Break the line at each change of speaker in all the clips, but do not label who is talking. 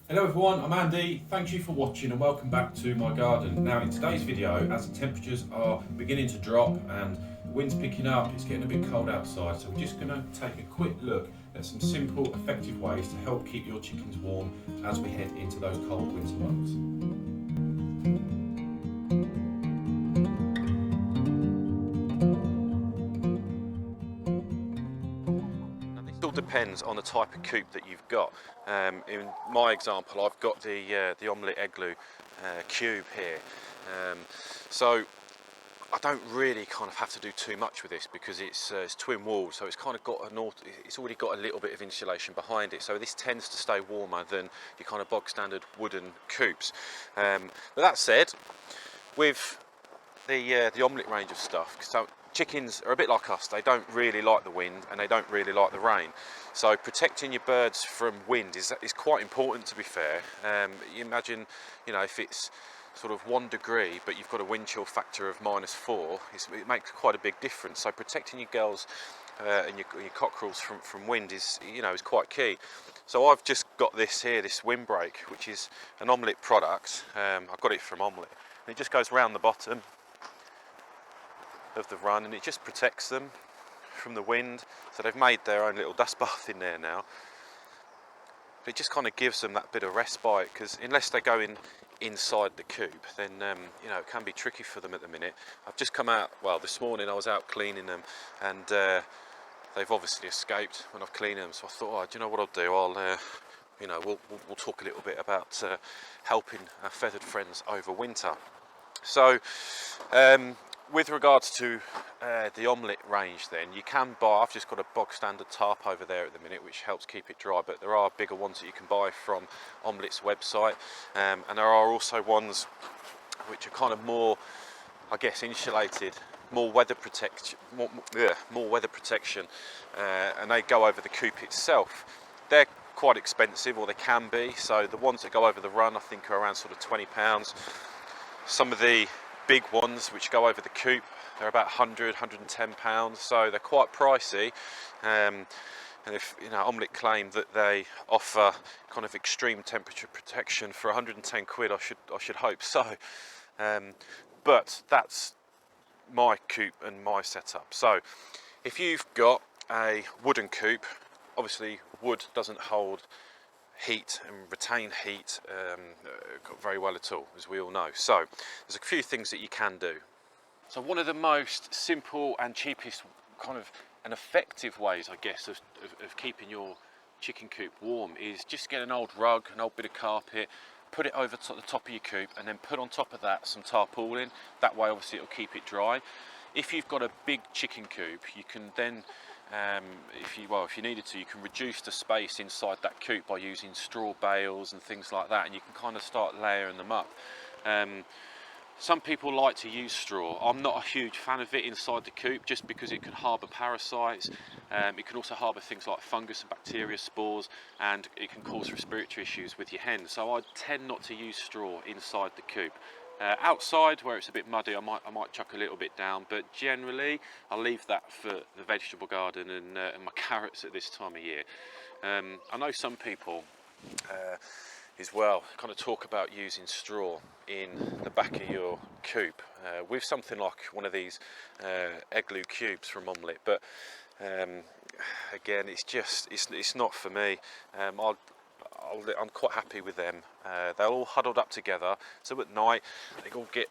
Hello everyone, I'm Andy. Thank you for watching and welcome back to my garden. Now in today's video, as the temperatures are beginning to drop and the wind's picking up, it's getting a bit cold outside, so we're just going to take a quick look at some simple, effective ways to help keep your chickens warm as we head into those cold winter months. It all depends on the type of coop that you've got. In my example, I've got the omelette igloo cube here. So I don't really kind of have to do too much with this because it's twin walled, so it's kind of got it's already got a little bit of insulation behind it. So this tends to stay warmer than your kind of bog standard wooden coops. But that said, with the omelette range of stuff, so chickens are a bit like us, they don't really like the wind and they don't really like the rain, so protecting your birds from wind is quite important, to be fair. You imagine, you know, if it's sort of 1 degree but you've got a wind chill factor of -4, it makes quite a big difference. So protecting your girls and your cockerels from wind is quite key. So I've just got this here, this Windbreak, which is an omelette product. I got it from Omelette, and it just goes around the bottom of the run and it just protects them from the wind. So they've made their own little dust bath in there now. But it just kind of gives them that bit of respite, because unless they go inside the coop, then it can be tricky for them at the minute. I've just come out, well, this morning I was out cleaning them, and they've obviously escaped when I've cleaned them. So I thought, oh, do you know what I'll do? We'll talk a little bit about helping our feathered friends over winter. So with regards to the omelette range, then you can buy, I've just got a bog standard tarp over there at the minute, which helps keep it dry, but there are bigger ones that you can buy from Omelette's website, and there are also ones which are kind of more, I guess, insulated, more weather protection, and they go over the coop itself. They're quite expensive, or they can be. So the ones that go over the run, I think, are around sort of £20. Some of the big ones which go over the coop, they're about £100–110, so they're quite pricey. And if Omelette claim that they offer kind of extreme temperature protection for 110 quid, I should hope so. But that's my coop and my setup. So if you've got a wooden coop, obviously wood doesn't hold heat and retain heat very well at all, as we all know. So there's a few things that you can do. So one of the most simple and cheapest kind of and effective ways, I guess, of keeping your chicken coop warm is just get an old rug, an old bit of carpet, put it over the top of your coop, and then put on top of that some tarpaulin. That way obviously it'll keep it dry. If you've got a big chicken coop, you can then if you needed to, you can reduce the space inside that coop by using straw bales and things like that, and you can kind of start layering them up. Some people like to use straw. I'm not a huge fan of it inside the coop, just because it can harbour parasites. It can also harbour things like fungus and bacteria spores, and it can cause respiratory issues with your hens. So I tend not to use straw inside the coop. Outside, where it's a bit muddy, I might chuck a little bit down, but generally I'll leave that for the vegetable garden and my carrots at this time of year. I know some people as well kind of talk about using straw in the back of your coop with something like one of these igloo cubes from Omelette, but again, it's not for me. I'm quite happy with them. They're all huddled up together, so at night they all get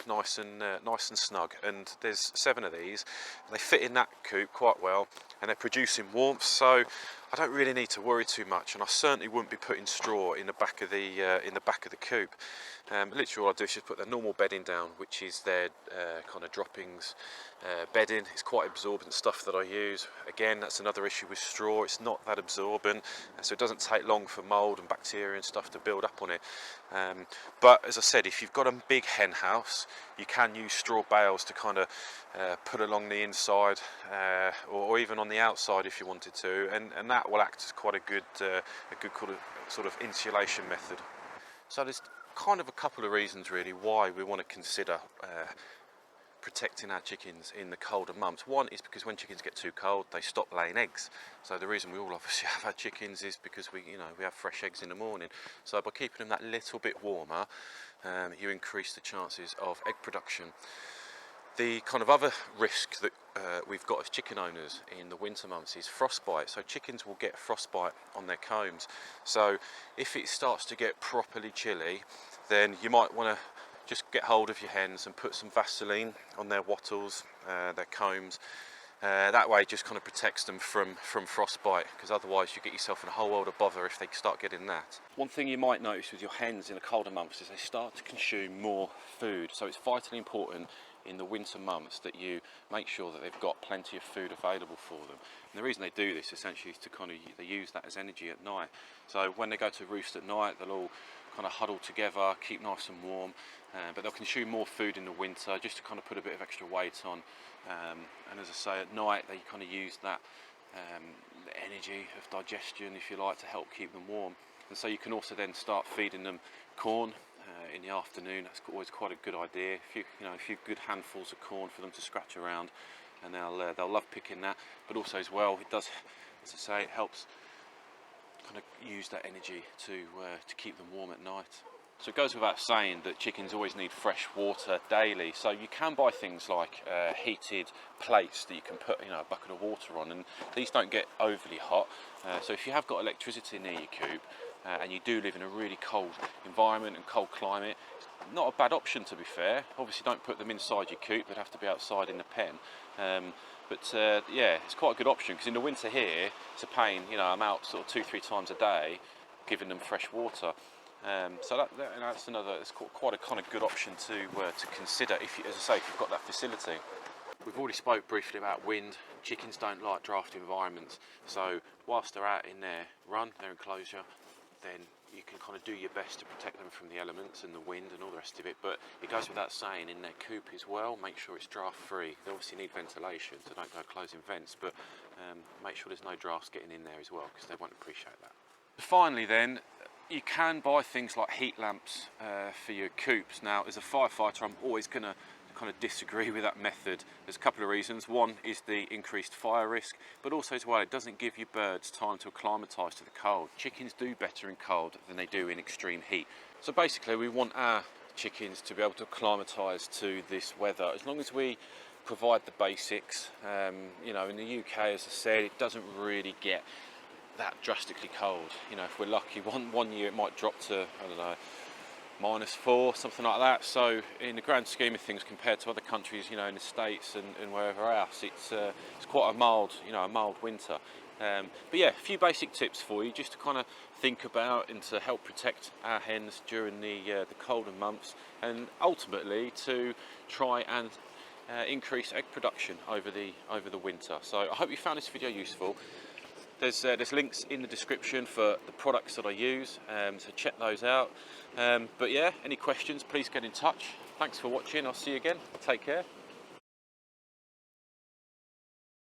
nice and snug. And there's 7 of these, and they fit in that coop quite well, and they're producing warmth. So I don't really need to worry too much, and I certainly wouldn't be putting straw in the back of the coop. Literally all I do is just put their normal bedding down, which is their kind of droppings bedding. It's quite absorbent stuff that I use. Again, that's another issue with straw. It's not that absorbent, so it doesn't take long for mould and bacteria and stuff to build up on it. But as I said, if you've got a big hen house, you can use straw bales to kind of put along the inside or even on the outside if you wanted to, and that will act as quite a good sort of insulation method. So there's kind of a couple of reasons really why we want to consider protecting our chickens in the colder months. One is because when chickens get too cold, they stop laying eggs. So the reason we all obviously have our chickens is because we have fresh eggs in the morning. So by keeping them that little bit warmer, you increase the chances of egg production. The kind of other risk that we've got as chicken owners in the winter months is frostbite. So chickens will get frostbite on their combs. So if it starts to get properly chilly, then you might want to just get hold of your hens and put some Vaseline on their wattles, their combs. That way it just kind of protects them from frostbite, because otherwise you get yourself in a whole world of bother if they start getting that. One thing you might notice with your hens in the colder months is they start to consume more food. So it's vitally important in the winter months that you make sure that they've got plenty of food available for them. And the reason they do this essentially is to they use that as energy at night. So when they go to roost at night, they'll all kind of huddle together, keep nice and warm, but they'll consume more food in the winter just to kind of put a bit of extra weight on. And as I say, at night they kind of use that energy of digestion, if you like, to help keep them warm. And so you can also then start feeding them corn in the afternoon. That's always quite a good idea. A few good handfuls of corn for them to scratch around, and they'll love picking that. But also as well, it does, as I say, it helps kind of use that energy to keep them warm at night. So it goes without saying that chickens always need fresh water daily. So you can buy things like heated plates that you can put a bucket of water on, and these don't get overly hot. So if you have got electricity near your coop and you do live in a really cold environment and cold climate, it's not a bad option, to be fair. Obviously don't put them inside your coop, they'd have to be outside in the pen. Yeah, it's quite a good option, because in the winter here it's a pain. I'm out sort of 2-3 times a day giving them fresh water. So that's another. It's quite a kind of good option to consider if you, as I say, if you've got that facility. We've already spoke briefly about wind. Chickens don't like drafty environments, so whilst they're out in their enclosure, then you can kind of do your best to protect them from the elements and the wind and all the rest of it. But it goes without saying, in their coop as well, make sure it's draft free. They obviously need ventilation, so don't go closing vents, but make sure there's no drafts getting in there as well, because they won't appreciate that. Finally then, you can buy things like heat lamps for your coops. Now, as a firefighter, I'm always going to kind of disagree with that method. There's a couple of reasons. One is the increased fire risk, but also as well, it doesn't give your birds time to acclimatise to the cold. Chickens do better in cold than they do in extreme heat. So basically, we want our chickens to be able to acclimatise to this weather, as long as we provide the basics. In the UK, as I said, it doesn't really get that drastically cold. If we're lucky, one year it might drop to, I don't know, -4, something like that. So in the grand scheme of things, compared to other countries, in the States and wherever else, it's quite a mild winter. But yeah, a few basic tips for you just to kind of think about and to help protect our hens during the colder months, and ultimately to try and increase egg production over the winter. So I hope you found this video useful. There's links in the description for the products that I use, so check those out. But yeah, any questions, please get in touch. Thanks for watching. I'll see you again. Take care.